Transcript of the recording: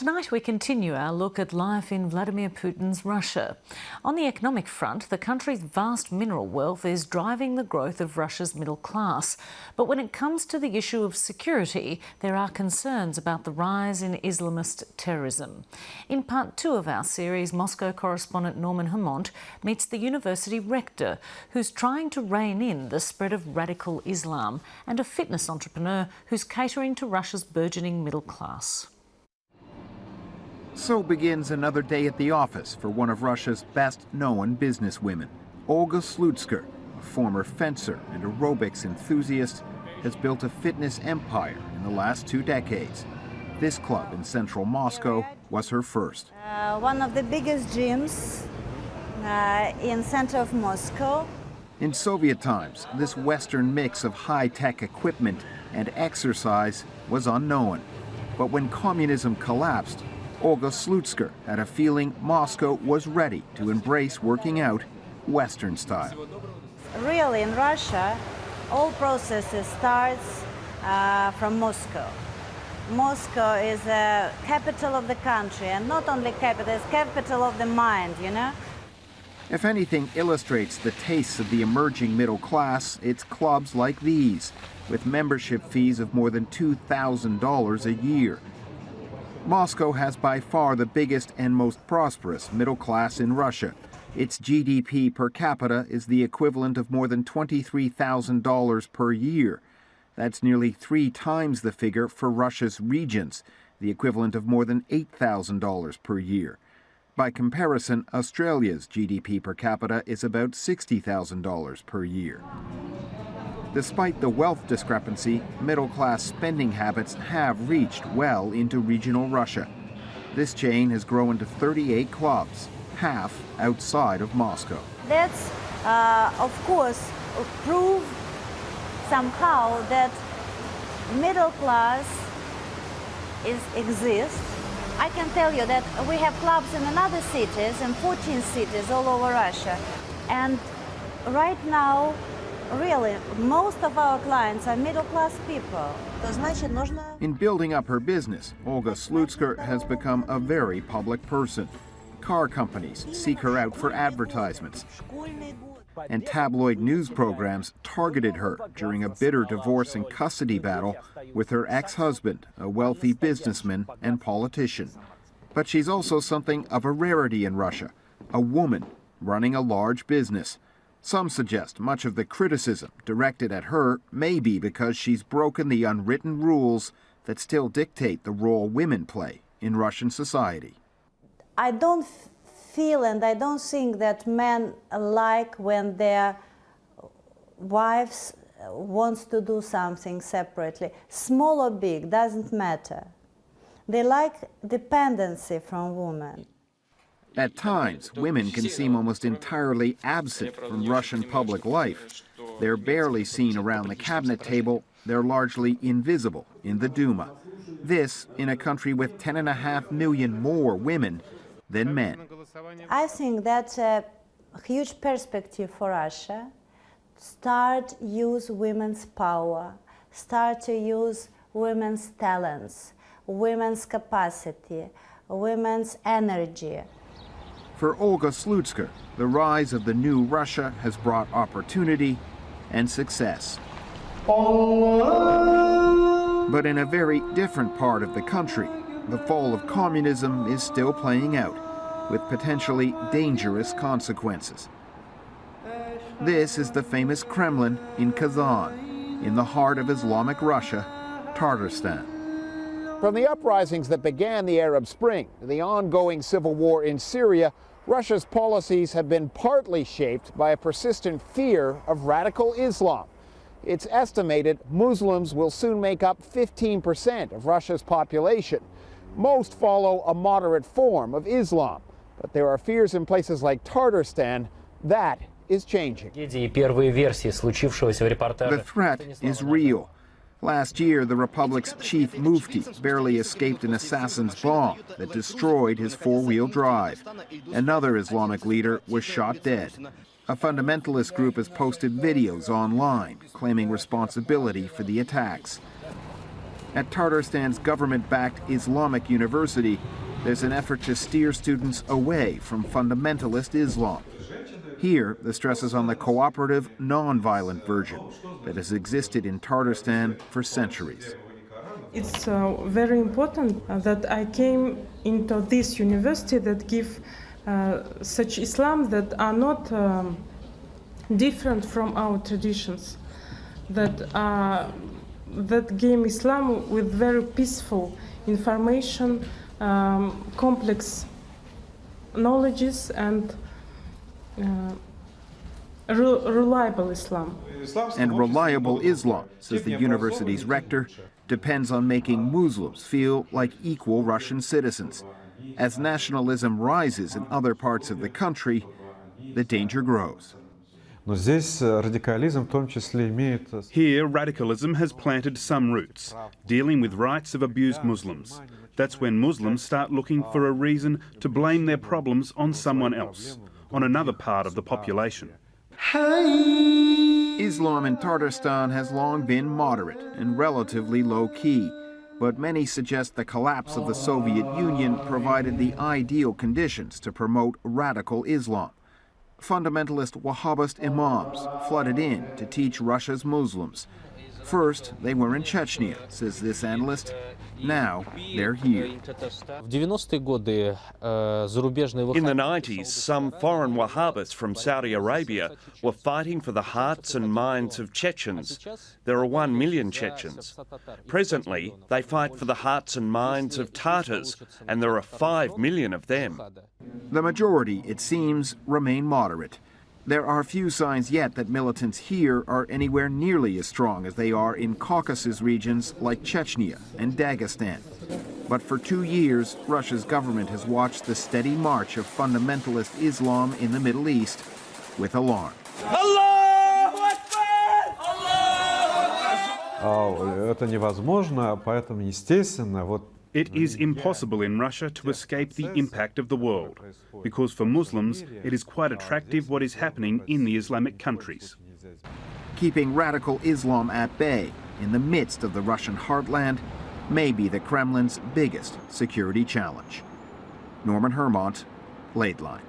Tonight we continue our look at life in Vladimir Putin's Russia. On the economic front, the country's vast mineral wealth is driving the growth of Russia's middle class. But when it comes to the issue of security, there are concerns about the rise in Islamist terrorism. In part 2 of our series, Moscow correspondent Norman Hermont meets the university rector, who's trying to rein in the spread of radical Islam, and a fitness entrepreneur who's catering to Russia's burgeoning middle class. So begins another day at the office for one of Russia's best-known businesswomen. Olga Slutsky, a former fencer and aerobics enthusiast, has built a fitness empire in the last 2 decades. This club in central Moscow was her first. One of the biggest gyms in center of Moscow. In Soviet times, this Western mix of high-tech equipment and exercise was unknown. But when communism collapsed, Olga Slutsky had a feeling Moscow was ready to embrace working out Western style. Really, in Russia, all processes starts from Moscow. Moscow is the capital of the country, and not only capital, it's capital of the mind, you know? If anything illustrates the tastes of the emerging middle class, it's clubs like these, with membership fees of more than $2,000 a year. Moscow has by far the biggest and most prosperous middle class in Russia. Its GDP per capita is the equivalent of more than $23,000 per year. That's nearly 3 times the figure for Russia's regions, the equivalent of more than $8,000 per year. By comparison, Australia's GDP per capita is about $60,000 per year. Despite the wealth discrepancy, middle-class spending habits have reached well into regional Russia. This chain has grown to 38 clubs, half outside of Moscow. That's, of course, prove somehow that middle class exists. I can tell you that we have clubs in other cities, in 14 cities all over Russia. And right now, really, most of our clients are middle-class people. In building up her business, Olga Slutsky has become a very public person. Car companies seek her out for advertisements, and tabloid news programs targeted her during a bitter divorce and custody battle with her ex-husband, a wealthy businessman and politician. But she's also something of a rarity in Russia, a woman running a large business. Some suggest much of the criticism directed at her may be because she's broken the unwritten rules that still dictate the role women play in Russian society. I don't feel and I don't think that men like when their wives wants to do something separately. Small or big, doesn't matter. They like dependency from women. At times, women can seem almost entirely absent from Russian public life. They're barely seen around the cabinet table. They're largely invisible in the Duma. This in a country with 10.5 million more women than men. I think that's a huge perspective for Russia. Start use women's power, start to use women's talents, women's capacity, women's energy. For Olga Slutsky, the rise of the new Russia has brought opportunity and success. But in a very different part of the country, the fall of communism is still playing out, with potentially dangerous consequences. This is the famous Kremlin in Kazan, in the heart of Islamic Russia, Tatarstan. From the uprisings that began the Arab Spring to the ongoing civil war in Syria, Russia's policies have been partly shaped by a persistent fear of radical Islam. It's estimated Muslims will soon make up 15% of Russia's population. Most follow a moderate form of Islam, but there are fears in places like Tatarstan that is changing. The threat is real. Last year, the Republic's chief mufti barely escaped an assassin's bomb that destroyed his 4-wheel drive. Another Islamic leader was shot dead. A fundamentalist group has posted videos online claiming responsibility for the attacks. At Tartarstan's government-backed Islamic University, there's an effort to steer students away from fundamentalist Islam. Here, the stress is on the cooperative, non-violent version that has existed in Tartarstan for centuries. It's very important that I came into this university that give such Islam that are not different from our traditions, that game Islam with very peaceful information, complex knowledges, and reliable Islam. And reliable Islam, says the university's rector, depends on making Muslims feel like equal Russian citizens. As nationalism rises in other parts of the country, the danger grows. Here, radicalism has planted some roots, dealing with rights of abused Muslims. That's when Muslims start looking for a reason to blame their problems on someone else, on another part of the population. Islam in Tatarstan has long been moderate and relatively low-key, but many suggest the collapse of the Soviet Union provided the ideal conditions to promote radical Islam. Fundamentalist Wahhabist imams flooded in to teach Russia's Muslims. First, they were in Chechnya, says this analyst. Now, they're here. In the 90s, some foreign Wahhabists from Saudi Arabia were fighting for the hearts and minds of Chechens. There are 1 million Chechens. Presently, they fight for the hearts and minds of Tatars, and there are 5 million of them. The majority, it seems, remain moderate. There are few signs yet that militants here are anywhere nearly as strong as they are in Caucasus regions like Chechnya and Dagestan. But for 2 years, Russia's government has watched the steady march of fundamentalist Islam in the Middle East with alarm. It is impossible in Russia to escape the impact of the world, because for Muslims it is quite attractive what is happening in the Islamic countries. Keeping radical Islam at bay in the midst of the Russian heartland may be the Kremlin's biggest security challenge. Norman Hermont, Laidline.